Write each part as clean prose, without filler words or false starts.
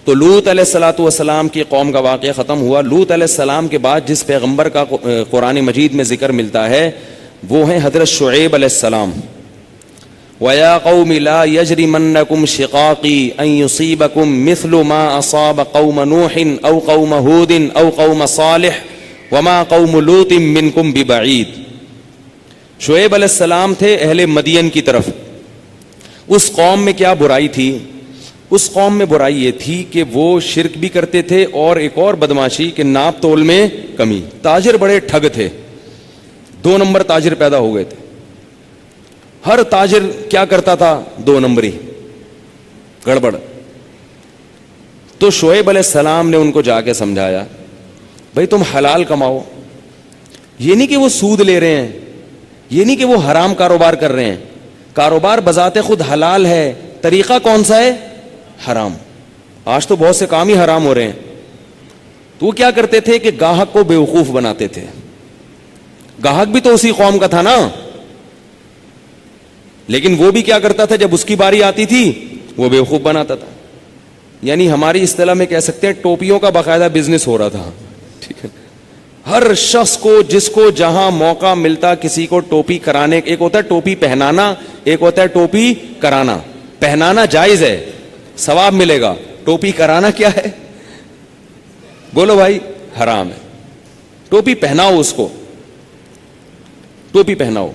تو لوط علیہ الصلوۃ والسلام کی قوم کا واقعہ ختم ہوا. لوط علیہ السلام کے بعد جس پیغمبر کا قرآن مجید میں ذکر ملتا ہے وہ ہیں حضرت شعیب علیہ السلام. وَيَا قَوْمِ لَا يَجْرِمَنَّكُمْ شِقَاقِي أَن يُصِيبَكُم مِّثْلُ مَا أَصَابَ قَوْمَ نُوحٍ أَوْ قَوْمَ هُودٍ أَوْ قَوْمَ صَالِحٍ وَمَا قَوْمُ لُوطٍ مِّنكُمْ بِبَعِيدٍ. شعیب علیہ السلام تھے اہل مدین کی طرف. اس قوم میں کیا برائی تھی؟ اس قوم میں برائی یہ تھی کہ وہ شرک بھی کرتے تھے اور ایک اور بدماشی کہ ناپ تول میں کمی. تاجر بڑے ٹھگ تھے, 2 نمبر تاجر پیدا ہو گئے تھے. ہر تاجر کیا کرتا تھا؟ 2 نمبری, گڑبڑ. تو شعیب علیہ السلام نے ان کو جا کے سمجھایا, بھائی تم حلال کماؤ. یہ نہیں کہ وہ سود لے رہے ہیں, یہ نہیں کہ وہ حرام کاروبار کر رہے ہیں. کاروبار بذات خود حلال ہے, طریقہ کون سا ہے؟ حرام. آج تو بہت سے کام ہی حرام ہو رہے ہیں. تو وہ کیا کرتے تھے کہ گاہک کو بیوقوف بناتے تھے. گاہک بھی تو اسی قوم کا تھا نا, لیکن وہ بھی کیا کرتا تھا, جب اس کی باری آتی تھی وہ بیوقوف بناتا تھا. یعنی ہماری اصطلاح میں کہہ سکتے ہیں ٹوپیوں کا باقاعدہ بزنس ہو رہا تھا. ٹھیک ہے, ہر شخص کو جس کو جہاں موقع ملتا کسی کو ٹوپی کرانے. ایک ہوتا ہے ٹوپی پہنانا, ایک ہوتا ہے ٹوپی کرانا. پہنانا جائز ہے, ثواب ملے گا. ٹوپی کرانا کیا ہے؟ بولو بھائی, حرام ہے. ٹوپی پہناؤ, اس کو ٹوپی پہناؤ,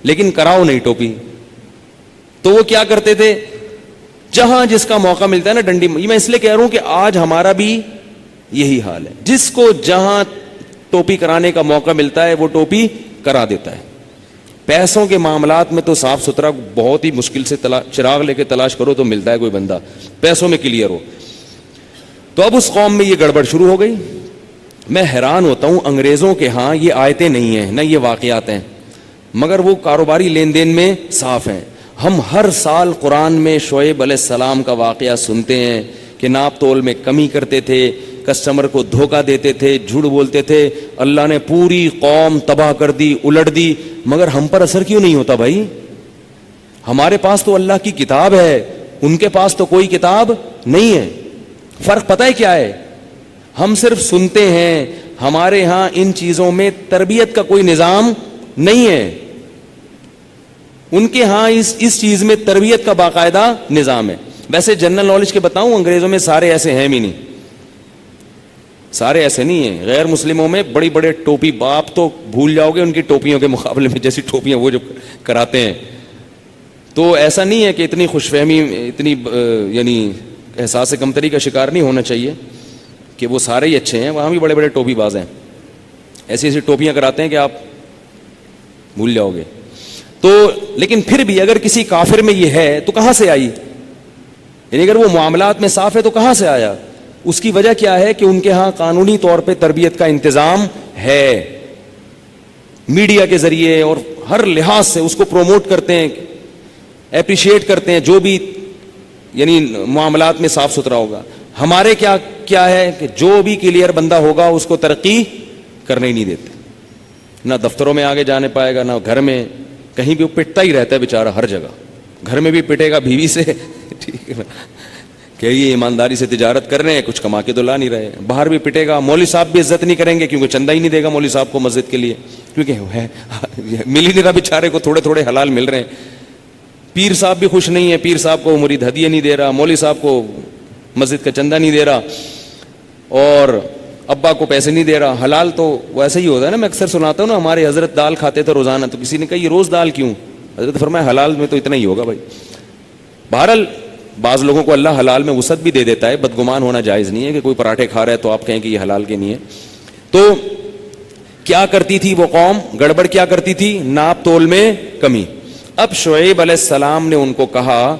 لیکن کراؤ نہیں ٹوپی. تو وہ کیا کرتے تھے, جہاں جس کا موقع ملتا ہے نا ڈنڈی. میں اس لیے کہہ رہا ہوں کہ آج ہمارا بھی یہی حال ہے. جس کو جہاں ٹوپی کرانے کا موقع ملتا ہے وہ ٹوپی کرا دیتا ہے. پیسوں کے معاملات میں تو صاف ستھرا بہت ہی مشکل سے چراغ لے کے تلاش کرو تو ملتا ہے کوئی بندہ پیسوں میں کلیئر ہو. تو اب اس قوم میں یہ گڑبڑ شروع ہو گئی. میں حیران ہوتا ہوں, انگریزوں کے ہاں یہ آیتیں نہیں ہیں, نہ یہ واقعات ہیں, مگر وہ کاروباری لین دین میں صاف ہیں. ہم ہر سال قرآن میں شعیب علیہ السلام کا واقعہ سنتے ہیں کہ ناپ تول میں کمی کرتے تھے, کسٹمر کو دھوکہ دیتے تھے, جھوٹ بولتے تھے. اللہ نے پوری قوم تباہ کر دی, الٹ دی, مگر ہم پر اثر کیوں نہیں ہوتا بھائی؟ ہمارے پاس تو اللہ کی کتاب ہے, ان کے پاس تو کوئی کتاب نہیں ہے. فرق پتہ ہے کیا ہے؟ ہم صرف سنتے ہیں. ہمارے ہاں ان چیزوں میں تربیت کا کوئی نظام نہیں ہے. ان کے ہاں اس چیز میں تربیت کا باقاعدہ نظام ہے. ویسے جنرل نالج کے بتاؤں, انگریزوں میں سارے ایسے ہیں بھی نہیں, سارے ایسے نہیں ہیں. غیر مسلموں میں بڑی بڑے ٹوپی, باپ تو بھول جاؤ گے ان کی ٹوپیوں کے مقابلے میں جیسی ٹوپیاں وہ جو کراتے ہیں. تو ایسا نہیں ہے کہ اتنی خوش فہمی, اتنی یعنی احساس کمتری کا شکار نہیں ہونا چاہیے کہ وہ سارے ہی اچھے ہیں. وہاں بھی بڑے بڑے ٹوپی باز ہیں, ایسی ایسی ٹوپیاں کراتے ہیں کہ آپ بھول جاؤ گے. تو لیکن پھر بھی اگر کسی کافر میں یہ ہے تو کہاں سے آئی؟ یعنی اگر وہ معاملات میں صاف ہے تو کہاں سے آیا؟ اس کی وجہ کیا ہے کہ ان کے ہاں قانونی طور پہ تربیت کا انتظام ہے. میڈیا کے ذریعے اور ہر لحاظ سے اس کو پروموٹ کرتے ہیں, اپریشیٹ کرتے ہیں جو بھی یعنی معاملات میں صاف ستھرا ہوگا. ہمارے کیا ہے کہ جو بھی کلیئر بندہ ہوگا اس کو ترقی کرنے ہی نہیں دیتے. نہ دفتروں میں آگے جانے پائے گا, نہ گھر میں, کہیں بھی وہ پٹتا ہی رہتا ہے بیچارہ ہر جگہ. گھر میں بھی پٹے گا بیوی سے, ٹھیک ہے, کہ یہ ایمانداری سے تجارت کر رہے ہیں, کچھ کما کے تو لا نہیں رہے. باہر بھی پٹے گا, مولوی صاحب بھی عزت نہیں کریں گے کیونکہ چندہ ہی نہیں دے گا مولوی صاحب کو مسجد کے لیے, کیونکہ مل ہی نہیں رہا بیچارے کو, تھوڑے تھوڑے حلال مل رہے ہیں. پیر صاحب بھی خوش نہیں ہے, پیر صاحب کو مرید ہدیہ نہیں دے رہا, مولوی صاحب کو مسجد کا چندہ نہیں دے رہا, اور ابا کو پیسے نہیں دے رہا. حلال تو ویسے ہی ہوتا ہے نا, میں اکثر سناتا ہوں نا, ہمارے حضرت دال کھاتے تھے روزانہ, تو کسی نے کہا یہ روز دال کیوں؟ حضرت فرمایا حلال میں تو اتنا ہی ہوگا بھائی. بہرحال بعض لوگوں کو اللہ حلال میں وسعت بھی دے دیتا ہے, بدگمان ہونا جائز نہیں ہے کہ کوئی پراٹھے کھا رہا ہے تو آپ کہیں کہ یہ حلال کے نہیں ہے. تو کیا کرتی تھی وہ قوم, گڑبڑ کیا کرتی تھی, ناپ تول میں کمی. اب شعیب علیہ السلام نے ان کو کہا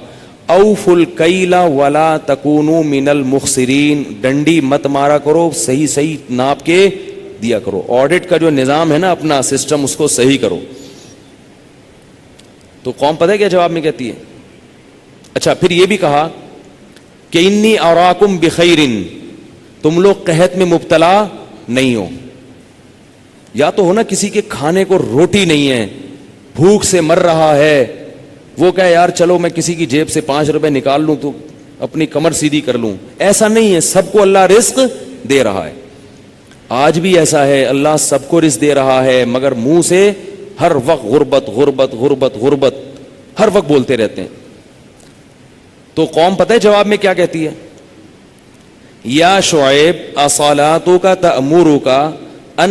اوف الکیل ولا تکونوا من المخسرین, ڈنڈی مت مارا کرو, صحیح صحیح ناپ کے دیا کرو. آڈٹ کا جو نظام ہے نا اپنا سسٹم, اس کو صحیح کرو. تو قوم پتہ ہے کیا جواب میں کہتی ہے؟ اچھا پھر یہ بھی کہا کہ انی اراکم بخیر, تم لوگ قحط میں مبتلا نہیں ہو. یا تو ہو نا کسی کے کھانے کو روٹی نہیں ہے, بھوک سے مر رہا ہے, وہ کہے یار چلو میں کسی کی جیب سے 5 روپے نکال لوں تو اپنی کمر سیدھی کر لوں. ایسا نہیں ہے, سب کو اللہ رزق دے رہا ہے. آج بھی ایسا ہے, اللہ سب کو رزق دے رہا ہے, مگر منہ سے ہر وقت غربت غربت غربت غربت ہر وقت بولتے رہتے ہیں. تو قوم پتہ ہے جواب میں کیا کہتی ہے؟ یا شعیب اصلاتک تأمرک ان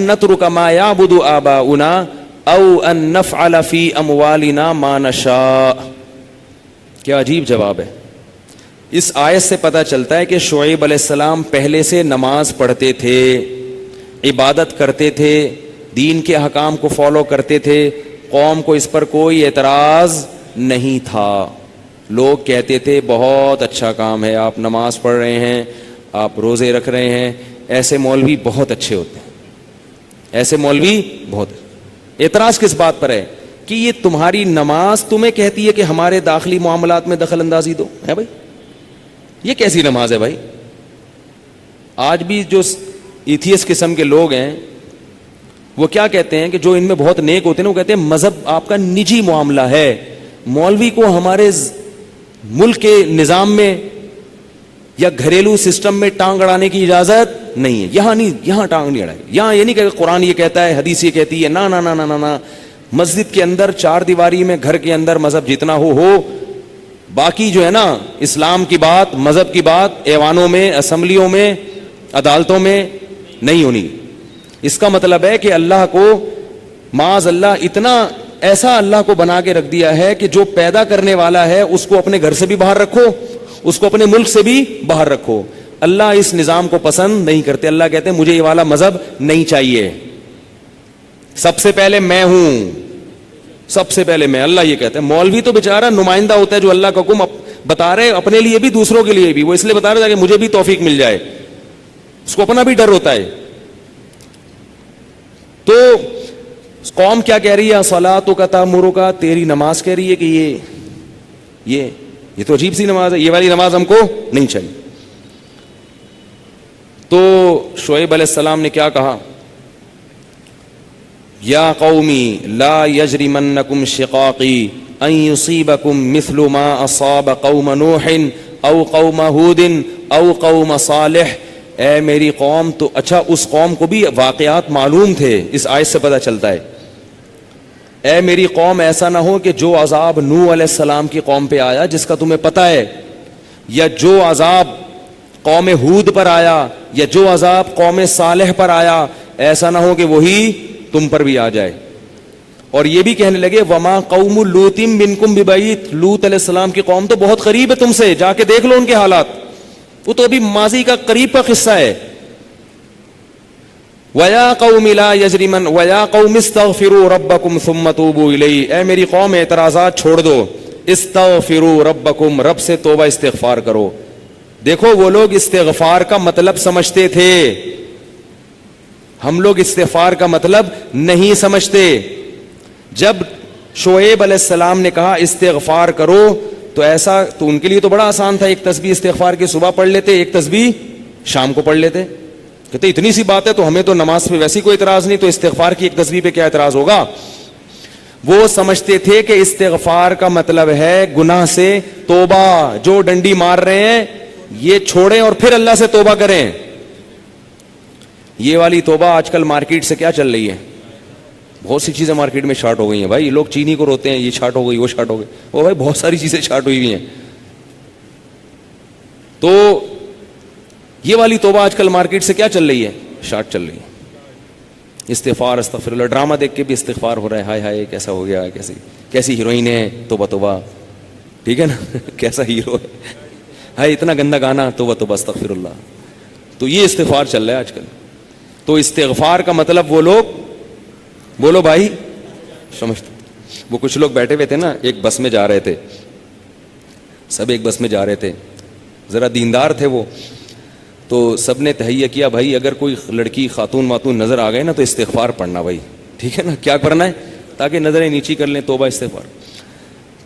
نترک ما یعبد آباؤنا او ان نفعل فی اموالنا ما نشاء. کیا عجیب جواب ہے. اس آیت سے پتہ چلتا ہے کہ شعیب علیہ السلام پہلے سے نماز پڑھتے تھے, عبادت کرتے تھے, دین کے احکام کو فالو کرتے تھے. قوم کو اس پر کوئی اعتراض نہیں تھا. لوگ کہتے تھے بہت اچھا کام ہے, آپ نماز پڑھ رہے ہیں, آپ روزے رکھ رہے ہیں, ایسے مولوی بہت اچھے ہوتے ہیں, ایسے مولوی بہت. اعتراض کس بات پر ہے؟ کہ یہ تمہاری نماز تمہیں کہتی ہے کہ ہمارے داخلی معاملات میں دخل اندازی دو. ہے بھائی, یہ کیسی نماز ہے بھائی؟ آج بھی جو ایتھیس قسم کے لوگ ہیں وہ کیا کہتے ہیں کہ جو ان میں بہت نیک ہوتے ہیں وہ کہتے ہیں مذہب آپ کا نجی معاملہ ہے, مولوی کو ہمارے ملک کے نظام میں یا گھریلو سسٹم میں ٹانگ اڑانے کی اجازت نہیں ہے. یہاں نہیں, یہاں ٹانگ نہیں اڑائے. یہاں یہ نہیں کہ قرآن یہ کہتا ہے, حدیث یہ کہتی ہے. نا نا نا نا نا, مسجد کے اندر چار دیواری میں, گھر کے اندر مذہب جتنا ہو, باقی جو ہے نا اسلام کی بات, مذہب کی بات ایوانوں میں, اسمبلیوں میں, عدالتوں میں نہیں ہونی. اس کا مطلب ہے کہ اللہ کو معاذ اللہ اتنا ایسا اللہ کو بنا کے رکھ دیا ہے کہ جو پیدا کرنے والا ہے اس کو اپنے گھر سے بھی باہر رکھو, اس کو اپنے ملک سے بھی باہر رکھو. اللہ اس نظام کو پسند نہیں کرتے. اللہ کہتے ہیں مجھے یہ والا مذہب نہیں چاہیے, سب سے پہلے میں ہوں, سب سے پہلے میں. اللہ یہ کہتے ہیں. مولوی تو بیچارہ نمائندہ ہوتا ہے جو اللہ کا حکم بتا رہے اپنے لیے بھی دوسروں کے لیے بھی. وہ اس لیے بتا رہے تھا کہ مجھے بھی توفیق مل جائے, اس کو اپنا بھی ڈر ہوتا ہے. تو قوم کیا کہہ رہی ہے؟ صلاتک تأمرک, تیری نماز کہہ رہی ہے کہ یہ تو عجیب سی نماز ہے, یہ والی نماز ہم کو نہیں چاہیے. تو شعیب علیہ السلام نے کیا کہا؟ یا قومی لا یجرمنکم شقاقی ان یصیبکم مثل ما اصاب قوم نوح او قوم ہود او قوم صالح. اے میری قوم, تو اچھا اس قوم کو بھی واقعات معلوم تھے, اس آیت سے پتہ چلتا ہے. اے میری قوم, ایسا نہ ہو کہ جو عذاب نوح علیہ السلام کی قوم پہ آیا جس کا تمہیں پتہ ہے, یا جو عذاب قوم ہود پر آیا, یا جو عذاب قوم صالح پر آیا, ایسا نہ ہو کہ وہی تم پر بھی آ جائے. اور یہ بھی کہنے لگے وما قوم لوط منکم ببعید, لوط علیہ السلام کی قوم تو بہت قریب ہے تم سے, جا کے دیکھ لو ان کے حالات, وہ تو ابھی ماضی کا قریب کا قصہ ہے. وَيَا قَوْمِ لَا يَجْرِمَنْ وَيَا قَوْمِ اسْتَغْفِرُوا رَبَّكُمْ ثُمَّ تُوبُوا إِلَيْهِ. اے میری قوم اعتراضات چھوڑ دو, استغفروا ربکم, رب سے توبہ استغفار کرو. دیکھو وہ لوگ استغفار کا مطلب سمجھتے تھے, ہم لوگ استغفار کا مطلب نہیں سمجھتے. جب شعیب علیہ السلام نے کہا استغفار کرو تو ایسا تو ان کے لیے تو بڑا آسان تھا, ایک تسبیح استغفار کی صبح پڑھ لیتے, ایک تسبیح شام کو پڑھ لیتے. کہتے اتنی سی بات ہے تو ہمیں تو نماز پہ ویسی کوئی اعتراض نہیں, تو استغفار کی ایک تسبیح پہ کیا اعتراض ہوگا. وہ سمجھتے تھے کہ استغفار کا مطلب ہے گناہ سے توبہ, جو ڈنڈی مار رہے ہیں یہ چھوڑیں اور پھر اللہ سے توبہ کریں. یہ والی توبہ آج کل مارکیٹ سے کیا چل رہی ہے, بہت سی چیزیں مارکیٹ میں شارٹ ہو گئی ہیں بھائی. لوگ چینی کو روتے ہیں, یہ شارٹ ہو گئی, وہ شارٹ ہو گئی, وہ بھائی بہت ساری چیزیں شارٹ ہوئی ہوئی ہیں. تو یہ والی توبہ آج کل مارکیٹ سے کیا چل رہی ہے, شارٹ چل رہی ہے. استغفار استغفر اللہ, ڈرامہ دیکھ کے بھی استغفار ہو رہا ہے, ہائے ہائے کیسا ہو گیا, کیسی ہیروئن ہے, توبہ توبہ, ٹھیک ہے نا, کیسا ہیرو ہے, ہائے اتنا گندا گانا, توبہ توبہ استغفر اللہ. تو یہ استغفار چل رہا ہے آج کل. تو استغفار کا مطلب وہ لوگ, بولو بھائی سمجھتے. وہ کچھ لوگ بیٹھے ہوئے تھے نا, ایک بس میں جا رہے تھے, سب ایک بس میں جا رہے تھے, ذرا دیندار تھے وہ, تو سب نے تہیہ کیا بھائی اگر کوئی لڑکی خاتون واتون نظر آ گئے نا تو استغفار پڑھنا بھائی, ٹھیک ہے نا, کیا کرنا ہے تاکہ نظریں نیچی کر لیں, توبہ استغفار.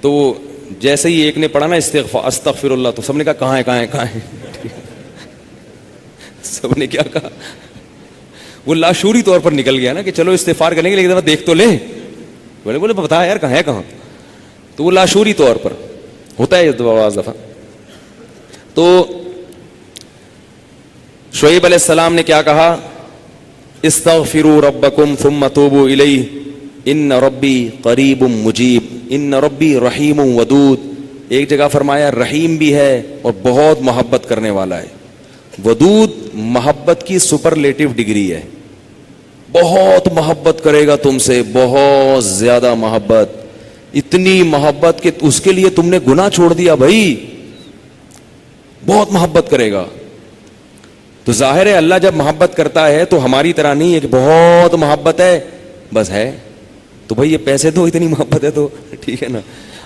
تو جیسے ہی ایک نے پڑھا نا استغفر اللہ, تو سب نے کہا کہاں ہے کہاں ہے کہاں ہے, سب نے کیا کہا, وہ لاشعوری طور پر نکل گیا نا کہ چلو استغفار کریں گے لیکن ذرا دیکھ تو لیں. بولے بتا یار کہاں ہے کہاں. تو وہ لاشعوری طور پر ہوتا ہے یہ بعض دفعہ. تو شعیب علیہ السلام نے کیا کہا؟ استغفروا ربکم ثم توبوا الیہ ان ربی قریب مجیب ان ربی رحیم ودود. ایک جگہ فرمایا رحیم بھی ہے اور بہت محبت کرنے والا ہے. ودود محبت کی سپرلیٹو ڈگری ہے. بہت محبت کرے گا تم سے, بہت زیادہ محبت, اتنی محبت کہ اس کے لیے تم نے گناہ چھوڑ دیا بھائی, بہت محبت کرے گا. تو ظاہر ہے اللہ جب محبت کرتا ہے تو ہماری طرح نہیں ہے کہ بہت محبت ہے بس ہے تو بھائی یہ پیسے دو, اتنی محبت ہے تو ٹھیک ہے نا.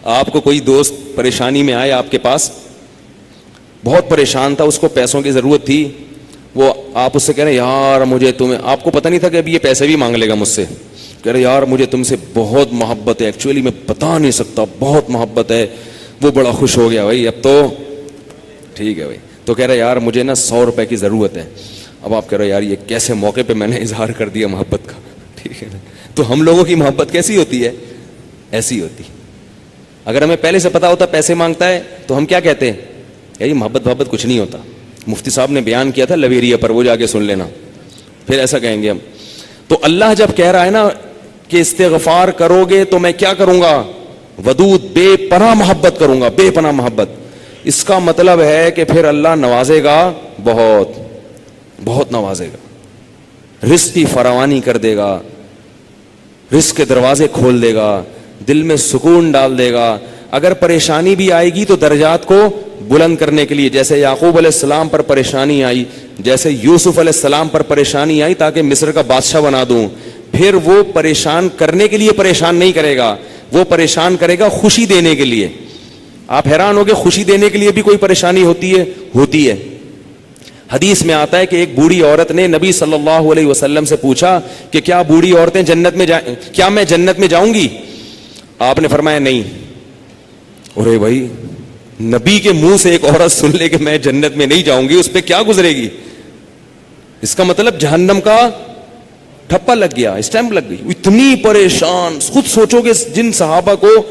آپ کو کوئی دوست پریشانی میں آئے آپ کے پاس, بہت پریشان تھا, اس کو پیسوں کی ضرورت تھی, وہ آپ اس سے کہہ رہے ہیں یار مجھے تمہیں, آپ کو پتہ نہیں تھا کہ ابھی یہ پیسے بھی مانگ لے گا مجھ سے, کہہ رہے یار مجھے تم سے بہت محبت ہے, ایکچولی میں بتا نہیں سکتا بہت محبت ہے. وہ بڑا خوش ہو گیا, بھائی اب تو ٹھیک ہے بھائی. تو کہہ رہے یار مجھے نا 100 روپے کی ضرورت ہے. اب آپ کہہ رہے یار یہ کیسے موقع پہ میں نے اظہار کر دیا محبت کا, ٹھیک ہے نا. تو ہم لوگوں کی محبت کیسی ہوتی ہے؟ ایسی ہوتی. اگر ہمیں پہلے سے پتا ہوتا پیسے مانگتا ہے تو ہم کیا کہتے ہیں, یار محبت کچھ نہیں ہوتا. مفتی صاحب نے بیان کیا تھا لویریہ پر, وہ جا کے سن لینا, پھر ایسا کہیں گے ہم. تو اللہ جب کہہ رہا ہے نا کہ استغفار کرو گے تو میں کیا کروں گا؟ ودود, بے پناہ محبت کروں گا, بے پناہ محبت. اس کا مطلب ہے کہ پھر اللہ نوازے گا, بہت بہت نوازے گا, رزق کی فراوانی کر دے گا, رزق کے دروازے کھول دے گا, دل میں سکون ڈال دے گا. اگر پریشانی بھی آئے گی تو درجات کو بلند کرنے کے لیے, جیسے یعقوب علیہ السلام پر پریشانی آئی, جیسے یوسف علیہ السلام پر پریشانی آئی تاکہ مصر کا بادشاہ بنا دوں, پھر وہ پریشان کرنے کے لیے پریشان نہیں کرے گا, وہ پریشان کرے گا خوشی دینے کے لیے. آپ حیران ہو گے خوشی دینے کے لیے بھی کوئی پریشانی ہوتی ہے؟ ہوتی ہے. حدیث میں آتا ہے کہ ایک بوڑھی عورت نے نبی صلی اللہ علیہ وسلم سے پوچھا کہ کیا بوڑھی عورتیں جنت میں کیا میں جنت میں جاؤں گی؟ آپ نے فرمایا نہیں. ارے بھائی, نبی کے منہ سے ایک عورت سن لے کہ میں جنت میں نہیں جاؤں گی, اس پہ کیا گزرے گی؟ اس کا مطلب جہنم کا ٹھپا لگ گیا, اسٹیمپ لگ گئی. اتنی پریشان, خود سوچو کہ جن صحابہ کو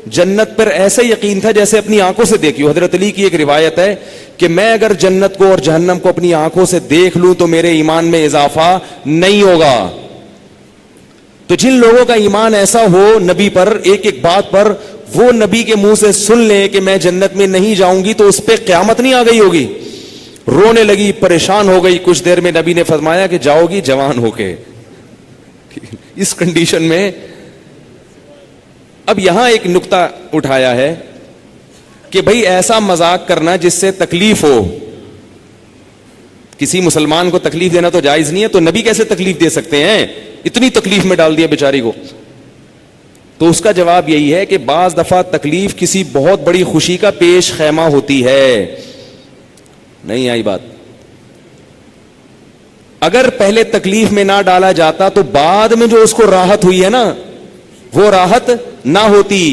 جنت پر ایسا یقین تھا جیسے اپنی آنکھوں سے دیکھی. حضرت علی کی ایک روایت ہے کہ میں اگر جنت کو اور جہنم کو اپنی آنکھوں سے دیکھ لوں تو میرے ایمان میں اضافہ نہیں ہوگا. تو جن لوگوں کا ایمان ایسا ہو نبی پر, ایک ایک بات پر وہ نبی کے منہ سے سن لیں کہ میں جنت میں نہیں جاؤں گی تو اس پہ قیامت نہیں آ گئی ہوگی. رونے لگی, پریشان ہو گئی. کچھ دیر میں نبی نے فرمایا کہ جاؤ گی جوان ہو کے. اس کنڈیشن میں اب یہاں ایک نقطہ اٹھایا ہے کہ بھئی ایسا مذاق کرنا جس سے تکلیف ہو, کسی مسلمان کو تکلیف دینا تو جائز نہیں ہے, تو نبی کیسے تکلیف دے سکتے ہیں؟ اتنی تکلیف میں ڈال دیا بیچاری کو. تو اس کا جواب یہی ہے کہ بعض دفعہ تکلیف کسی بہت بڑی خوشی کا پیش خیمہ ہوتی ہے. نہیں آئی بات؟ اگر پہلے تکلیف میں نہ ڈالا جاتا تو بعد میں جو اس کو راحت ہوئی ہے نا, وہ راحت نہ ہوتی,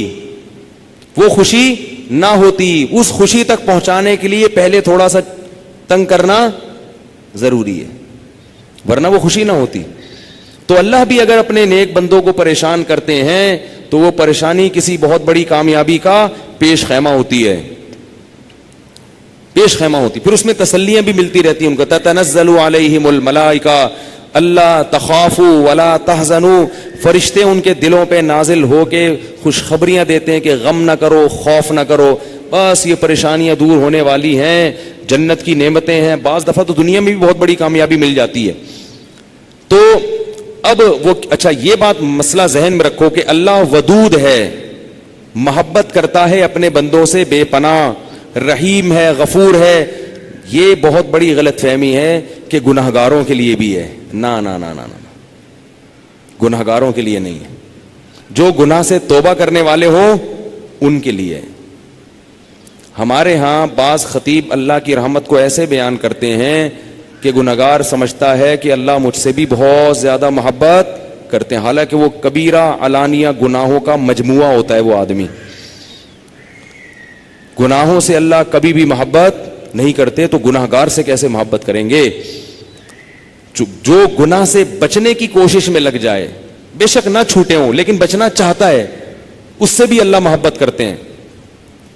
وہ خوشی نہ ہوتی. اس خوشی تک پہنچانے کے لیے پہلے تھوڑا سا تنگ کرنا ضروری ہے, ورنہ وہ خوشی نہ ہوتی. تو اللہ بھی اگر اپنے نیک بندوں کو پریشان کرتے ہیں تو وہ پریشانی کسی بہت بڑی کامیابی کا پیش خیمہ ہوتی ہے, پیش خیمہ ہوتی. پھر اس میں تسلیاں بھی ملتی رہتی ہیں ان کو. تتنزل علیہم الملائکہ اللہ تخافوا ولا تحزنوا, فرشتے ان کے دلوں پہ نازل ہو کے خوشخبریاں دیتے ہیں کہ غم نہ کرو, خوف نہ کرو, بس یہ پریشانیاں دور ہونے والی ہیں, جنت کی نعمتیں ہیں. بعض دفعہ تو دنیا میں بھی بہت بڑی کامیابی مل جاتی ہے. تو اب وہ اچھا یہ بات مسئلہ ذہن میں رکھو کہ اللہ ودود ہے, محبت کرتا ہے اپنے بندوں سے بے پناہ, رحیم ہے, غفور ہے. یہ بہت بڑی غلط فہمی ہے کہ گناہگاروں کے لیے بھی ہے. نہ نہ نہ نہ, گناہگاروں کے لیے نہیں ہے. جو گناہ سے توبہ کرنے والے ہوں ان کے لیے. ہمارے ہاں بعض خطیب اللہ کی رحمت کو ایسے بیان کرتے ہیں کہ گناہگار سمجھتا ہے کہ اللہ مجھ سے بھی بہت زیادہ محبت کرتے ہیں, حالانکہ وہ کبیرہ علانیہ گناہوں کا مجموعہ ہوتا ہے. وہ آدمی گناہوں سے اللہ کبھی بھی محبت نہیں کرتے, تو گناہگار سے کیسے محبت کریں گے؟ جو گناہ سے بچنے کی کوشش میں لگ جائے, بے شک نہ چھوٹے ہوں لیکن بچنا چاہتا ہے, اس سے بھی اللہ محبت کرتے ہیں.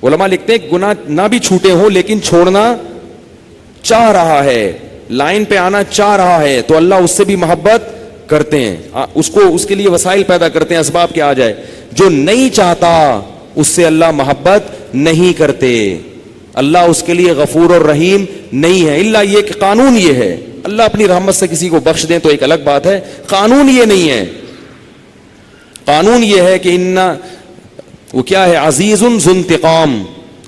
علماء لکھتے ہیں گناہ نہ بھی چھوٹے ہوں لیکن چھوڑنا چاہ رہا ہے, لائن پہ آنا چاہ رہا ہے, تو اللہ اس سے بھی محبت کرتے ہیں, اس کے لیے وسائل پیدا کرتے ہیں, اسباب کے آ جائے. جو نہیں چاہتا اس سے اللہ محبت نہیں کرتے, اللہ اس کے لیے غفور اور رحیم نہیں ہے. الا یہ کہ قانون یہ ہے, اللہ اپنی رحمت سے کسی کو بخش دیں تو ایک الگ بات ہے, قانون یہ نہیں ہے. قانون یہ ہے کہ وہ کیا ہے, عزیز ذو انتقام,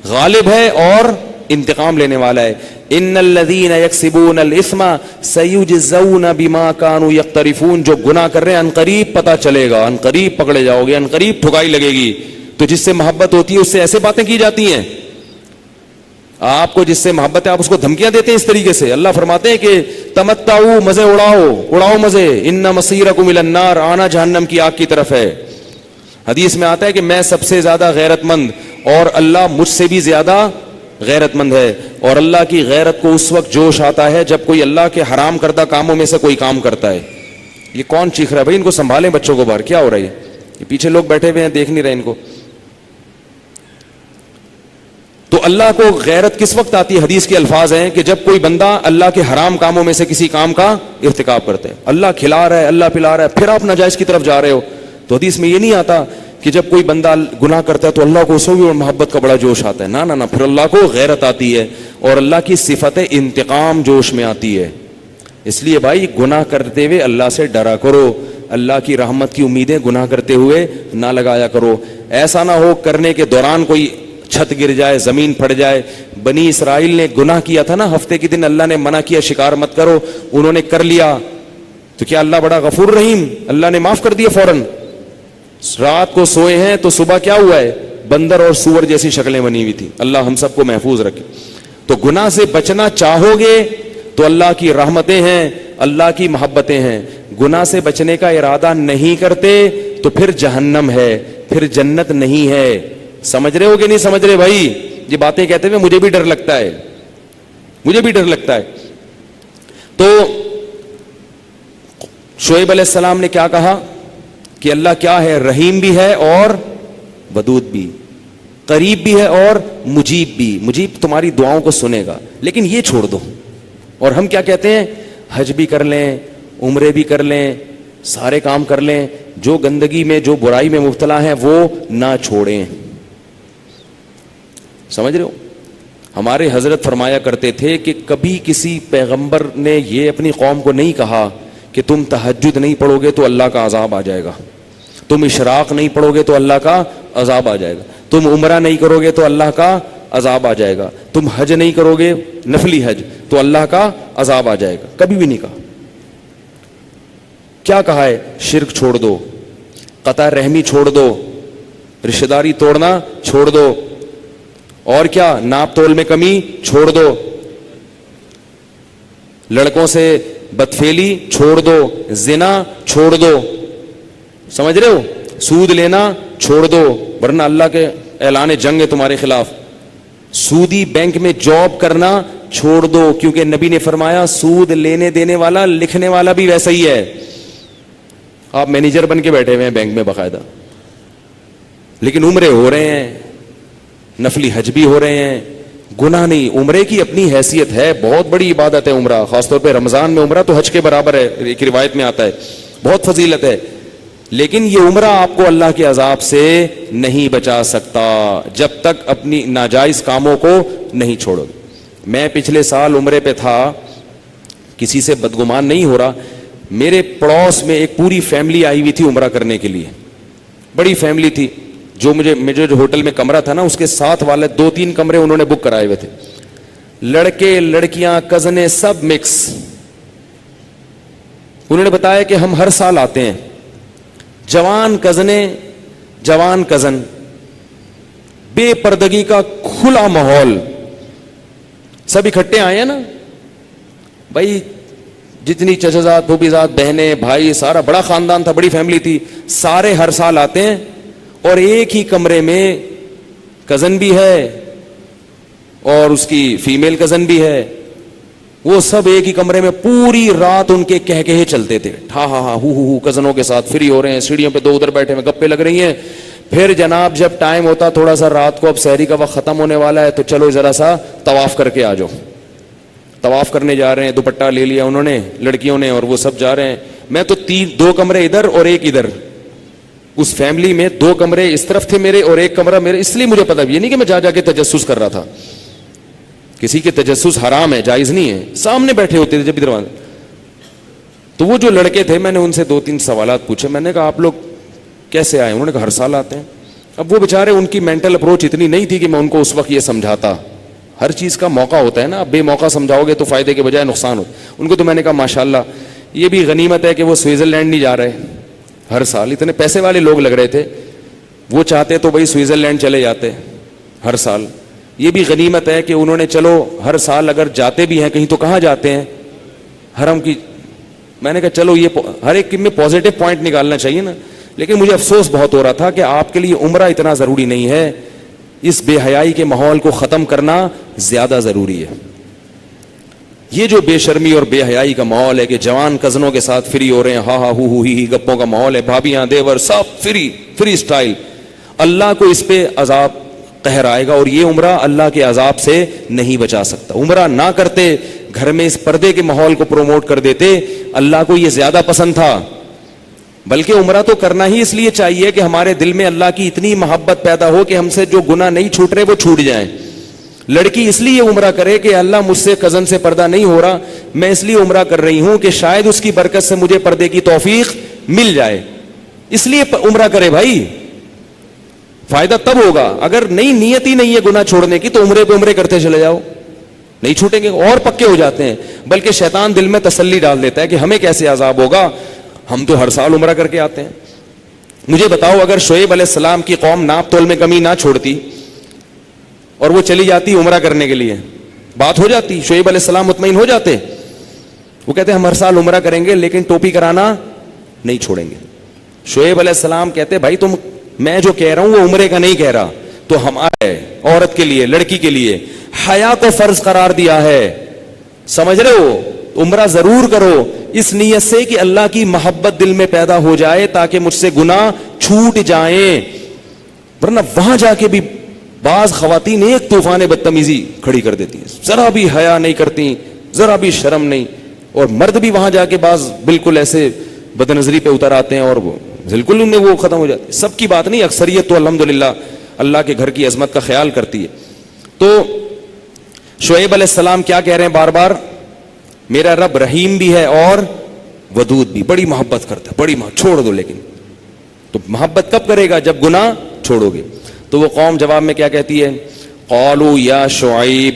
غالب ہے اور انتقام لینے والا ہے. ان الذين يكسبون الاثم سيجزون بما كانوا يقترفون, جو گناہ کر رہے ہیں ان قریب پتہ چلے گا, ان قریب پکڑے جاؤ گے, ان قریب ٹھکائی لگے گی. تو جس سے محبت ہوتی ہے اس سے ایسے باتیں کی جاتی ہیں. آپ کو جس سے محبت ہے آپ اس کو دھمکیاں دیتے ہیں اس طریقے سے. اللہ فرماتے ہیں کہ تمتعوا, مزے اڑاؤ مزے, ان مصیرکم الی النار, آنا جہنم کی آگ کی طرف ہے. حدیث میں آتا ہے کہ میں سب سے زیادہ غیرت مند اور اللہ مجھ سے بھی زیادہ غیرت مند ہے. اور اللہ کی غیرت کو اس وقت جوش آتا ہے جب کوئی اللہ کے حرام کردہ کاموں میں سے کوئی کام کرتا ہے. یہ کون چیخ رہا ہے بھائی, ان کو سنبھالیں بچوں کو باہر, کیا ہو رہا ہے یہ پیچھے لوگ بیٹھے ہوئے ہیں دیکھ نہیں رہے ان کو. تو اللہ کو غیرت کس وقت آتی ہے؟ حدیث کے الفاظ ہیں کہ جب کوئی بندہ اللہ کے حرام کاموں میں سے کسی کام کا ارتکاب کرتا ہے. اللہ کھلا رہا ہے, اللہ پلا رہا ہے, پھر آپ ناجائز کی طرف جا رہے ہو. تو حدیث میں یہ نہیں آتا کہ جب کوئی بندہ گناہ کرتا ہے تو اللہ کو اس بھی محبت کا بڑا جوش آتا ہے. نہ, پھر اللہ کو غیرت آتی ہے اور اللہ کی صفت انتقام جوش میں آتی ہے. اس لیے بھائی گناہ کرتے ہوئے اللہ سے ڈرا کرو, اللہ کی رحمت کی امیدیں گناہ کرتے ہوئے نہ لگایا کرو. ایسا نہ ہو کرنے کے دوران کوئی چھت گر جائے, زمین پھٹ جائے. بنی اسرائیل نے گناہ کیا تھا نا, ہفتے کے دن اللہ نے منع کیا شکار مت کرو, انہوں نے کر لیا, تو کیا اللہ بڑا غفور رحیم, اللہ نے معاف کر دیا فوراً. رات کو سوئے ہیں تو صبح کیا ہوا ہے, بندر اور سور جیسی شکلیں بنی ہوئی تھی. اللہ ہم سب کو محفوظ رکھے. تو گناہ سے بچنا چاہو گے تو اللہ کی رحمتیں ہیں, اللہ کی محبتیں ہیں. گناہ سے بچنے کا ارادہ نہیں کرتے تو پھر جہنم ہے, پھر جنت نہیں ہے. سمجھ رہے ہو کہ نہیں سمجھ رہے بھائی؟ یہ باتیں کہتے ہوئے مجھے بھی ڈر لگتا ہے, مجھے بھی ڈر لگتا ہے. تو شعیب علیہ السلام نے کیا کہا کہ اللہ کیا ہے, رحیم بھی ہے اور ودود بھی, قریب بھی ہے اور مجیب بھی. مجیب تمہاری دعاؤں کو سنے گا, لیکن یہ چھوڑ دو. اور ہم کیا کہتے ہیں, حج بھی کر لیں, عمرے بھی کر لیں, سارے کام کر لیں, جو گندگی میں جو برائی میں مبتلا ہیں وہ نہ چھوڑیں. سمجھ رہے ہو؟ ہمارے حضرت فرمایا کرتے تھے کہ کبھی کسی پیغمبر نے یہ اپنی قوم کو نہیں کہا کہ تم تہجد نہیں پڑھو گے تو اللہ کا عذاب آ جائے گا, تم اشراق نہیں پڑھو گے تو اللہ کا عذاب آ جائے گا, تم عمرہ نہیں کرو گے تو اللہ کا عذاب آ جائے گا, تم حج نہیں کرو گے نفلی حج تو اللہ کا عذاب آ جائے گا. کبھی بھی نہیں کہا. کیا کہا ہے؟ شرک چھوڑ دو, قطع رحمی چھوڑ دو, رشتہ داری توڑنا چھوڑ دو, اور کیا, ناپ تول میں کمی چھوڑ دو, لڑکوں سے بدفعلی چھوڑ دو, زنا چھوڑ دو. سمجھ رہے ہو؟ سود لینا چھوڑ دو, ورنہ اللہ کے اعلان جنگ ہے تمہارے خلاف. سودی بینک میں جاب کرنا چھوڑ دو, کیونکہ نبی نے فرمایا سود لینے دینے والا لکھنے والا بھی ویسا ہی ہے. آپ مینیجر بن کے بیٹھے ہوئے ہیں بینک میں باقاعدہ, لیکن عمرے ہو رہے ہیں, نفلی حج بھی ہو رہے ہیں, گناہ نہیں. عمرے کی اپنی حیثیت ہے, بہت بڑی عبادت ہے عمرہ, خاص طور پہ رمضان میں عمرہ تو حج کے برابر ہے, ایک روایت میں آتا ہے, بہت فضیلت ہے. لیکن یہ عمرہ آپ کو اللہ کے عذاب سے نہیں بچا سکتا جب تک اپنی ناجائز کاموں کو نہیں چھوڑو گے. میں پچھلے سال عمرے پہ تھا, کسی سے بدگمان نہیں ہو رہا, میرے پڑوس میں ایک پوری فیملی آئی ہوئی تھی عمرہ کرنے کے لیے, بڑی فیملی تھی. جو مجھے جو ہوٹل میں کمرہ تھا نا اس کے ساتھ والے 2-3 کمرے انہوں نے بک کرائے ہوئے تھے, لڑکے لڑکیاں کزنیں سب مکس. انہوں نے بتایا کہ ہم ہر سال آتے ہیں, جوان کزنیں جوان کزن, بے پردگی کا کھلا ماحول, سب اکٹھے آئے ہیں نا بھائی, جتنی چچا پھوپھی زاد بہنیں بھائی سارا بڑا خاندان تھا, بڑی فیملی تھی, سارے ہر سال آتے ہیں اور ایک ہی کمرے میں کزن بھی ہے اور اس کی فیمیل کزن بھی ہے, وہ سب ایک ہی کمرے میں پوری رات ان کے کہے چلتے تھے, ہاں ہاں ہاں ہو کزنوں کے ساتھ فری ہو رہے ہیں, سیڑھیوں پہ 2 ادھر بیٹھے ہیں, گپے لگ رہی ہیں, پھر جناب جب ٹائم ہوتا تھوڑا سا رات کو، اب سحری کا وقت ختم ہونے والا ہے، تو چلو ذرا سا طواف کر کے آ جاؤ. طواف کرنے جا رہے ہیں، دوپٹہ لے لیا انہوں نے لڑکیوں نے، اور وہ سب جا رہے ہیں. میں تو 2 کمرے ادھر اور 1 ادھر، اس فیملی میں 2 کمرے اس طرف تھے میرے اور 1 کمرہ میرے. اس لیے مجھے پتا بھی نہیں کہ میں جا کے تجسس کر رہا تھا. کسی کے تجسس حرام ہے، جائز نہیں ہے. سامنے بیٹھے ہوتے تھے جب ادھر. تو وہ جو لڑکے تھے، میں نے ان سے 2-3 سوالات پوچھے. میں نے کہا آپ لوگ کیسے آئے؟ انہوں نے کہا ہر سال آتے ہیں. اب وہ بیچارے، ان کی مینٹل اپروچ اتنی نہیں تھی کہ میں ان کو اس وقت یہ سمجھاتا. ہر چیز کا موقع ہوتا ہے نا، اب بے موقع سمجھاؤ گے تو فائدے کے بجائے نقصان ہو. ان کو تو میں نے کہا ماشاءاللہ یہ بھی غنیمت ہے کہ وہ سوئٹزرلینڈ نہیں جا رہے ہر سال. اتنے پیسے والے لوگ لگ رہے تھے، وہ چاہتے تو بھائی سوئٹزرلینڈ چلے جاتے ہر سال. یہ بھی غنیمت ہے کہ انہوں نے چلو ہر سال اگر جاتے بھی ہیں کہیں تو کہاں جاتے ہیں؟ حرم کی. میں نے کہا چلو یہ ہر ایک میں پازیٹو پوائنٹ نکالنا چاہیے نا. لیکن مجھے افسوس بہت ہو رہا تھا کہ آپ کے لیے عمرہ اتنا ضروری نہیں ہے، اس بے حیائی کے ماحول کو ختم کرنا زیادہ ضروری ہے. یہ جو بے شرمی اور بے حیائی کا ماحول ہے کہ جوان کزنوں کے ساتھ فری ہو رہے ہیں، ہاں ہاں ہو ہی گپوں کا ماحول ہے، بھابیاں دیور سب فری سٹائل، اللہ کو اس پہ عذاب قہر آئے گا. اور یہ عمرہ اللہ کے عذاب سے نہیں بچا سکتا. عمرہ نہ کرتے، گھر میں اس پردے کے ماحول کو پروموٹ کر دیتے، اللہ کو یہ زیادہ پسند تھا. بلکہ عمرہ تو کرنا ہی اس لیے چاہیے کہ ہمارے دل میں اللہ کی اتنی محبت پیدا ہو کہ ہم سے جو گناہ نہیں چھوٹ رہے وہ چھوٹ جائیں. لڑکی اس لیے عمرہ کرے کہ اللہ مجھ سے کزن سے پردہ نہیں ہو رہا، میں اس لیے عمرہ کر رہی ہوں کہ شاید اس کی برکت سے مجھے پردے کی توفیق مل جائے. اس لیے عمرہ کرے بھائی، فائدہ تب ہوگا. اگر نئی نیت ہی نہیں ہے گناہ چھوڑنے کی تو عمرے پہ عمرے کرتے چلے جاؤ، نہیں چھوٹیں گے اور پکے ہو جاتے ہیں. بلکہ شیطان دل میں تسلی ڈال دیتا ہے کہ ہمیں کیسے عذاب ہوگا، ہم تو ہر سال عمرہ کر کے آتے ہیں. مجھے بتاؤ اگر شعیب علیہ السلام کی قوم ناپ تول میں کمی نہ چھوڑتی اور وہ چلی جاتی عمرہ کرنے کے لیے، بات ہو جاتی. شعیب علیہ السلام مطمئن ہو جاتے. وہ کہتے ہم ہر سال عمرہ کریں گے لیکن ٹوپی کرانا نہیں چھوڑیں گے. شعیب علیہ السلام کہتے بھائی تم، میں جو کہہ رہا ہوں وہ عمرے کا نہیں کہہ رہا، تو ہمارے عورت کے لیے، لڑکی کے لیے حیا کو فرض قرار دیا ہے. سمجھ رہے ہو؟ عمرہ ضرور کرو اس نیت سے کہ اللہ کی محبت دل میں پیدا ہو جائے تاکہ مجھ سے گناہ چھوٹ جائیں. ورنہ وہاں جا کے بھی بعض خواتین ایک طوفان بدتمیزی کھڑی کر دیتی ہیں، ذرا بھی حیا نہیں کرتی، ذرا بھی شرم نہیں. اور مرد بھی وہاں جا کے بعض بالکل ایسے بدنظری پہ اتر آتے ہیں اور وہ بالکل ان میں وہ ختم ہو جاتی. سب کی بات نہیں، اکثریت تو الحمدللہ اللہ کے گھر کی عظمت کا خیال کرتی ہے. تو شعیب علیہ السلام کیا کہہ رہے ہیں بار بار؟ میرا رب رحیم بھی ہے اور ودود بھی، بڑی محبت کرتا ہے، بڑی چھوڑ دو. لیکن تو محبت کب کرے گا؟ جب گناہ چھوڑو گے. تو وہ قوم جواب میں کیا کہتی ہے؟ قالوا یا شعیب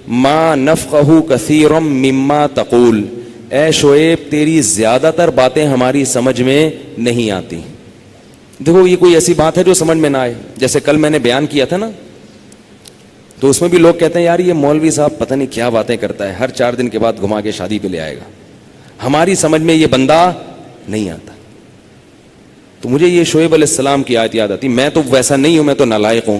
ما نفقہ کثیرا مما تقول. اے شعیب تیری زیادہ تر باتیں ہماری سمجھ میں نہیں آتی. دیکھو یہ کوئی ایسی بات ہے جو سمجھ میں نہ آئے. جیسے کل میں نے بیان کیا تھا نا، تو اس میں بھی لوگ کہتے ہیں یار یہ مولوی صاحب پتہ نہیں کیا باتیں کرتا ہے، ہر 4 دن کے بعد گھما کے شادی پہ لے آئے گا، ہماری سمجھ میں یہ بندہ نہیں آتا. تو مجھے یہ شعیب علیہ السلام کی آیت یاد آتی. میں تو ویسا نہیں ہوں، میں تو نالائق ہوں.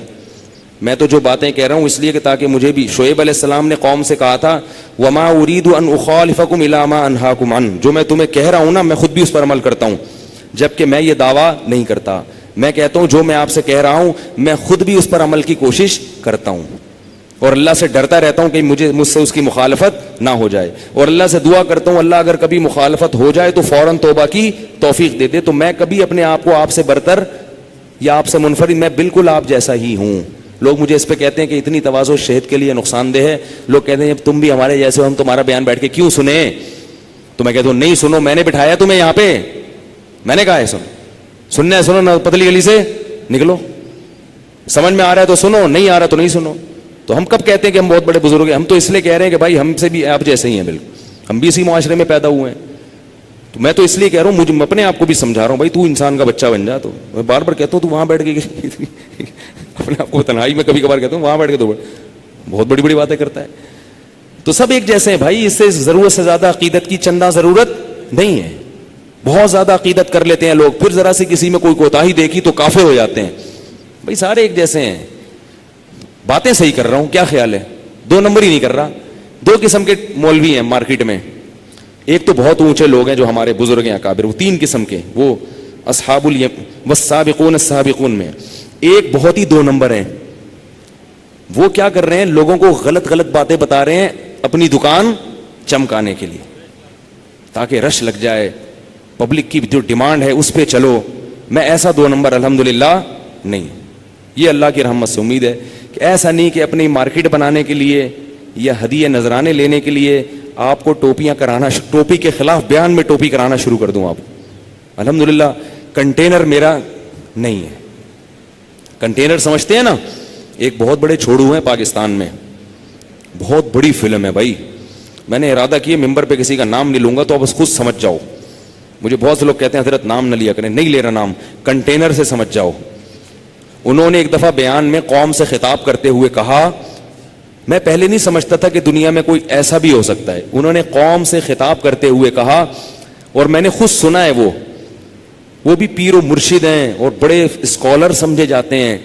میں تو جو باتیں کہہ رہا ہوں اس لیے کہ تاکہ مجھے بھی. شعیب علیہ السلام نے قوم سے کہا تھا وما اريد ان اخالفكم الى ما انهاكم عنه. جو میں تمہیں کہہ رہا ہوں نا میں خود بھی اس پر عمل کرتا ہوں، جبکہ میں یہ دعویٰ نہیں کرتا. میں کہتا ہوں جو میں آپ سے کہہ رہا ہوں میں خود بھی اس پر عمل کی کوشش کرتا ہوں، اور اللہ سے ڈرتا رہتا ہوں کہ مجھ سے اس کی مخالفت نہ ہو جائے. اور اللہ سے دعا کرتا ہوں اللہ اگر کبھی مخالفت ہو جائے تو فوراً توبہ کی توفیق دے دے. تو میں کبھی اپنے آپ کو آپ سے برتر یا آپ سے منفرد، میں بالکل آپ جیسا ہی ہوں. لوگ مجھے اس پہ کہتے ہیں کہ اتنی تواضع شہد کے لیے نقصان دہ ہے. لوگ کہتے ہیں تم بھی ہمارے جیسے ہو، ہم تمہارا بیان بیٹھ کے کیوں سنیں؟ تو میں کہتا ہوں نہیں سنو، میں نے بٹھایا تمہیں یہاں پہ، میں نے کہا ہے سننا ہے سنو، نہ پتلی گلی سے نکلو. سمجھ میں آ رہا ہے تو سنو، نہیں آ رہا تو نہیں سنو. تو ہم کب کہتے ہیں کہ ہم بہت بڑے بزرگ ہیں؟ ہم تو اس لیے کہہ رہے ہیں کہ بھائی ہم سے بھی آپ جیسے ہی ہیں، بالکل ہم بھی اسی معاشرے میں پیدا ہوئے ہیں. تو میں تو اس لیے کہہ رہا ہوں، مجھے اپنے آپ کو بھی سمجھا رہا ہوں بھائی تو انسان کا بچہ بن جا. تو میں بار بار کہتا ہوں تو وہاں بیٹھ کے اپنے آپ کو تنہائی میں کبھی کبھار کہتا ہوں وہاں بیٹھ کے تو بہت بڑی بڑی باتیں کرتا ہے. تو سب ایک جیسے ہیں بھائی، اس سے ضرورت سے زیادہ عقیدت کی چندہ ضرورت نہیں ہے. بہت زیادہ عقیدت کر لیتے ہیں لوگ، پھر ذرا سی کسی میں کوئی کوتاہی دیکھی تو کافر ہو جاتے ہیں. بھائی سارے ایک جیسے ہیں. باتیں صحیح کر رہا ہوں، کیا خیال ہے؟ 2 نمبر ہی نہیں کر رہا. 2 قسم کے مولوی ہیں مارکیٹ میں. ایک تو بہت اونچے لوگ ہیں جو ہمارے بزرگ ہیں اکابر، وہ 3 قسم کے، وہ اصحاب والسابقون السابقون میں. ایک بہت ہی 2 نمبر ہیں. وہ کیا کر رہے ہیں؟ لوگوں کو غلط غلط باتیں بتا رہے ہیں اپنی دکان چمکانے کے لیے, تاکہ رش لگ جائے, پبلک کی جو ڈیمانڈ ہے اس پہ چلو. میں ایسا 2 نمبر الحمدللہ نہیں. یہ اللہ کی رحمت سے امید ہے کہ ایسا نہیں کہ اپنی مارکیٹ بنانے کے لیے یا ہدیے نذرانے لینے کے لیے آپ کو ٹوپیاں کرانا, ٹوپی کے خلاف بیان میں ٹوپی کرانا شروع کر دوں. آپ الحمدللہ کنٹینر میرا نہیں ہے. کنٹینر سمجھتے ہیں نا, ایک بہت بڑے چھوڑو ہیں پاکستان میں, بہت بڑی فلم ہے بھائی. میں نے ارادہ کیا ممبر پہ کسی کا نام نہیں لوں گا, تو آپ بس خود سمجھ جاؤ. مجھے بہت سے لوگ کہتے ہیں حضرت نام نہ لیا کریں, نہیں لے رہا نام, کنٹینر سے سمجھ جاؤ. انہوں نے ایک دفعہ بیان میں قوم سے خطاب کرتے ہوئے کہا, میں پہلے نہیں سمجھتا تھا کہ دنیا میں کوئی ایسا بھی ہو سکتا ہے. انہوں نے قوم سے خطاب کرتے ہوئے کہا, اور میں نے خود سنا ہے, وہ بھی پیر و مرشد ہیں اور بڑے اسکالر سمجھے جاتے ہیں.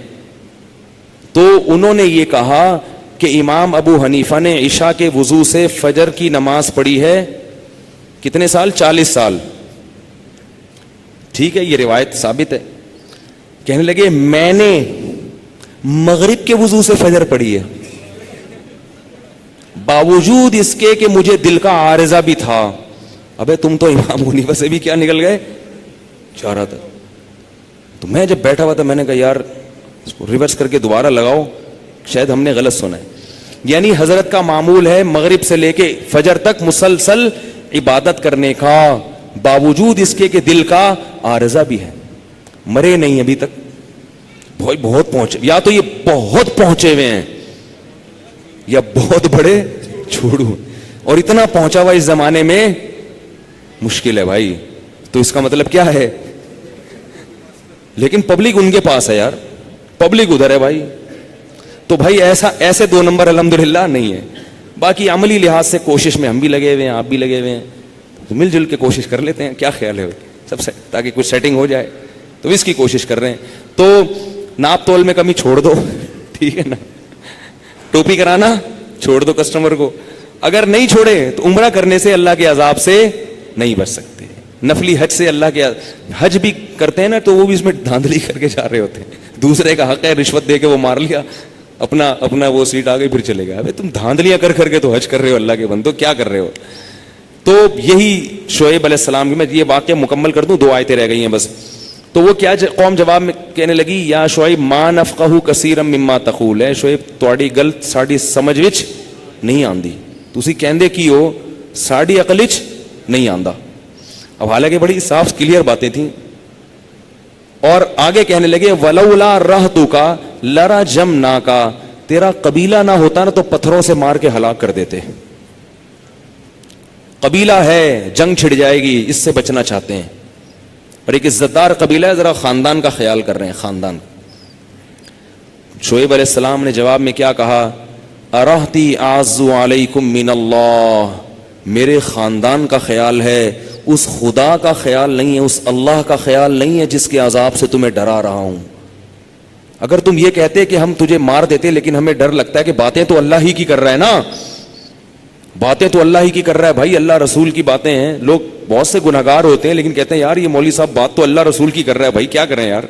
تو انہوں نے یہ کہا کہ امام ابو حنیفہ نے عشاء کے وضو سے فجر کی نماز پڑھی ہے کتنے سال؟ 40 سال. ٹھیک ہے, یہ روایت ثابت ہے. کہنے لگے میں نے مغرب کے وضو سے فجر پڑھی ہے, باوجود اس کے کہ مجھے دل کا عارضہ بھی تھا. ابے تم تو امام حنیفہ سے بھی کیا نکل گئے چاہ رہا تھا. تو میں جب بیٹھا ہوا تھا میں نے کہا یار اس کو ریورس کر کے دوبارہ لگاؤ, شاید ہم نے غلط سنا ہے. یعنی حضرت کا معمول ہے مغرب سے لے کے فجر تک مسلسل عبادت کرنے کا, باوجود اس کے کہ دل کا عارضہ بھی ہے. مرے نہیں ابھی تک. بہت پہنچے, یا تو یہ بہت پہنچے ہوئے ہیں یا بہت بڑے چھوڑو, اور اتنا پہنچا ہوا اس زمانے میں مشکل ہے بھائی. تو اس کا مطلب کیا ہے؟ لیکن پبلک ان کے پاس ہے یار, پبلک ادھر ہے بھائی. تو بھائی ایسے 2 نمبر الحمدللہ نہیں ہے. باقی عملی لحاظ سے کوشش میں ہم بھی لگے ہوئے ہیں, آپ بھی لگے ہوئے ہیں, تو مل جل کے کوشش کر لیتے ہیں. کیا خیال ہے سب سے, تاکہ کچھ سیٹنگ ہو جائے, تو اس کی کوشش کر رہے ہیں. تو ناپ تول میں کمی چھوڑ دو, ٹھیک ہے نا, ٹوپی کرانا چھوڑ دو کسٹمر کو. اگر نہیں چھوڑے تو عمرہ کرنے سے اللہ کے عذاب سے نہیں بچ سکتے. نفلی حج سے اللہ کے حج بھی کرتے ہیں نا, تو وہ بھی اس میں دھاندلی کر کے جا رہے ہوتے ہیں. دوسرے کا حق ہے, رشوت دے کے وہ مار لیا, اپنا وہ سیٹ آ گئی, پھر چلے گا. ابے تم دھاندلیاں کر کے تو حج کر رہے ہو, اللہ کے بندو کیا کر رہے ہو. تو یہی شعیب علیہ السلام کی, میں یہ واقعہ مکمل کر دوں, 2 آیتیں رہ گئی ہیں بس. تو وہ کیا قوم جواب میں کہنے لگی, یا شعیب ما نفقہ کثیرا مما تقول, ہے شعیب تواڈی گل ساڈی سمجھ وچ نہیں آندی, تسی کہندے کی ہو ساڈی عقل وچ نہیں آندا. اب حالانکہ بڑی صاف کلیئر باتیں تھیں. اور آگے کہنے لگے ولولا رہتک لرجمناک, تیرا قبیلہ نہ ہوتا نا تو پتھروں سے مار کے ہلاک کر دیتے. قبیلہ ہے, جنگ چھڑ جائے گی, اس سے بچنا چاہتے ہیں. اور ایک عزت دار قبیلہ ہے, ذرا خاندان کا خیال کر رہے ہیں, خاندان. شعیب علیہ السلام نے جواب میں کیا کہا, ارہتی اعز علیکم من اللہ, میرے خاندان کا خیال ہے, اس خدا کا خیال نہیں ہے, اس اللہ کا خیال نہیں ہے جس کے عذاب سے تمہیں ڈرا رہا ہوں. اگر تم یہ کہتے کہ ہم تجھے مار دیتے لیکن ہمیں ڈر لگتا ہے کہ باتیں تو اللہ ہی کی کر رہا ہے نا, باتیں تو اللہ ہی کی کر رہا ہے بھائی, اللہ رسول کی باتیں ہیں. لوگ بہت سے گناہگار ہوتے ہیں لیکن کہتے ہیں یار یہ مولوی صاحب بات تو اللہ رسول کی کر رہا ہے, بھائی کیا کریں یار.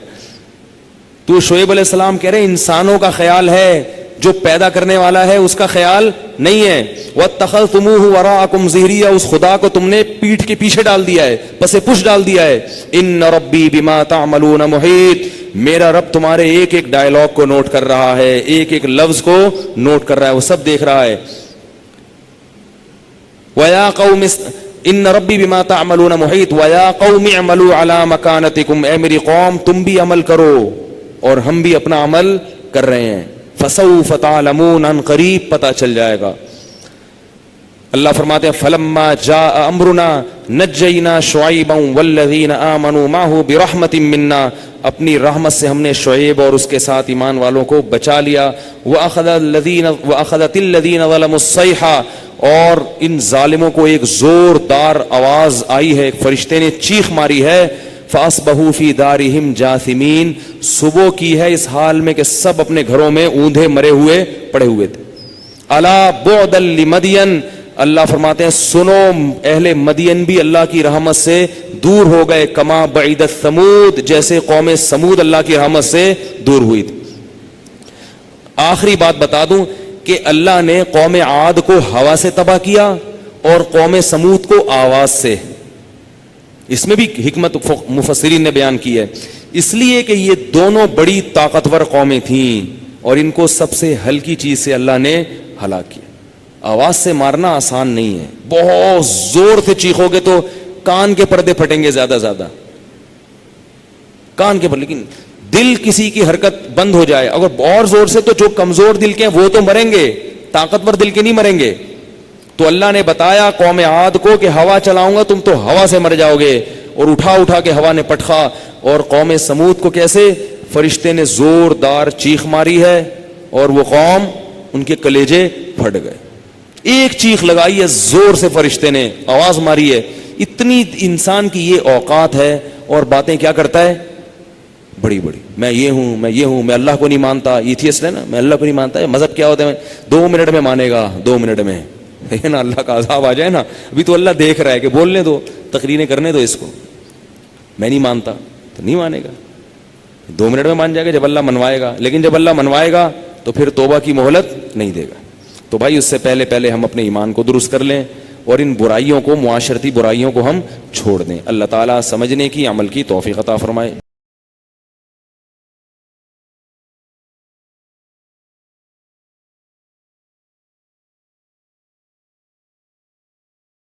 تو شعیب علیہ السلام کہہ رہے ہیں انسانوں کا خیال ہے, جو پیدا کرنے والا ہے اس کا خیال نہیں ہے. وَاتَّخَذْتُمُوهُ وَرَاءَكُمْ ظِهْرِيًّا, اس خدا کو تم نے پیٹھ کے پیچھے ڈال دیا ہے, پس پش ڈال دیا ہے. إِنَّ رَبِّي بِمَا تَعْمَلُونَ مُحِيطٌ, میرا رب تمہارے ایک ایک ڈائلاگ کو نوٹ کر رہا ہے, ایک ایک لفظ کو نوٹ کر رہا ہے, وہ سب دیکھ رہا ہے. وَيَا قَوْمِ إِنَّ رَبِّي بِمَا تَعْمَلُونَ مُحِيطٌ وَيَا قَوْمِ اعْمَلُوا عَلَى مَكَانَتِكُمْ, اے میری قوم تم بھی عمل کرو اور ہم بھی اپنا عمل کر رہے ہیں. فَسَوْفَ تَعْلَمُونَ, ان قریب پتہ چل جائے گا. اللہ فرماتے ہیں فَلَمَّا جَاءَ أَمْرُنَا نَجَّيْنَا شُعَيْبًا وَالَّذِينَ آمَنُوا مَعَهُ بِرَحْمَةٍ مِنَّا, اپنی رحمت سے ہم نے شعیب اور اس کے ساتھ ایمان والوں کو بچا لیا. وَأَخَذَتِ الَّذِينَ ظَلَمُوا الصَّيْحَةُ, اور ان ظالموں کو ایک زوردار آواز آئی ہے, فرشتے نے چیخ ماری ہے. فَأَصْبَحُوا فِي دَارِهِمْ جَاثِمِينَ, صبح کی ہے اس حال میں کہ سب اپنے گھروں میں اوندھے مرے ہوئے پڑے ہوئے تھے. أَلَا بُعْدًا لِمَدْيَنَ, اللہ فرماتے ہیں سنو اہل مدین بھی اللہ کی رحمت سے دور ہو گئے، کما بعیدت ثمود، جیسے قوم سمود اللہ کی رحمت سے دور ہوئی تھی۔ آخری بات بتا دوں کہ اللہ نے قوم عاد کو ہوا سے تباہ کیا اور قوم سمود کو آواز سے۔ اس میں بھی حکمت مفسرین نے بیان کی ہے، اس لیے کہ یہ دونوں بڑی طاقتور قومیں تھیں اور ان کو سب سے ہلکی چیز سے اللہ نے ہلاک کیا۔ آواز سے مارنا آسان نہیں ہے، بہت زور سے چیخو گے تو کان کے پردے پھٹیں گے، زیادہ زیادہ کان کے پردے، لیکن دل کسی کی حرکت بند ہو جائے اگر اور زور سے، تو جو کمزور دل کے ہیں وہ تو مریں گے، طاقتور دل کے نہیں مریں گے۔ تو اللہ نے بتایا قوم عاد کو کہ ہوا چلاؤں گا تم تو ہوا سے مر جاؤ گے، اور اٹھا اٹھا کے ہوا نے پٹخا۔ اور قوم سمود کو کیسے؟ فرشتے نے زوردار چیخ ماری ہے اور وہ قوم، ان کے کلیجے پھٹ گئے۔ ایک چیخ لگائی ہے زور سے، فرشتے نے آواز ماری ہے۔ اتنی انسان کی یہ اوقات ہے، اور باتیں کیا کرتا ہے؟ بڑی بڑی، میں یہ ہوں، میں یہ ہوں، میں اللہ کو نہیں مانتا، ایتھیسٹ ہے نا، میں اللہ کو نہیں مانتا۔ مذہب کیا ہوتا ہے؟ 2 منٹ میں مانے گا، 2 منٹ میں ہے نا، اللہ کا عذاب آ جائے نا، ابھی تو اللہ دیکھ رہا ہے کہ بولنے دو، تقریریں کرنے دو اس کو، میں نہیں مانتا تو نہیں مانے گا، 2 منٹ میں مان جائے گا جب اللہ منوائے گا، لیکن جب اللہ منوائے گا تو پھر توبہ کی مہلت نہیں دے گا۔ تو بھائی اس سے پہلے ہم اپنے ایمان کو درست کر لیں اور ان برائیوں کو، معاشرتی برائیوں کو ہم چھوڑ دیں۔ اللہ تعالیٰ سمجھنے کی، عمل کی توفیق عطا فرمائے۔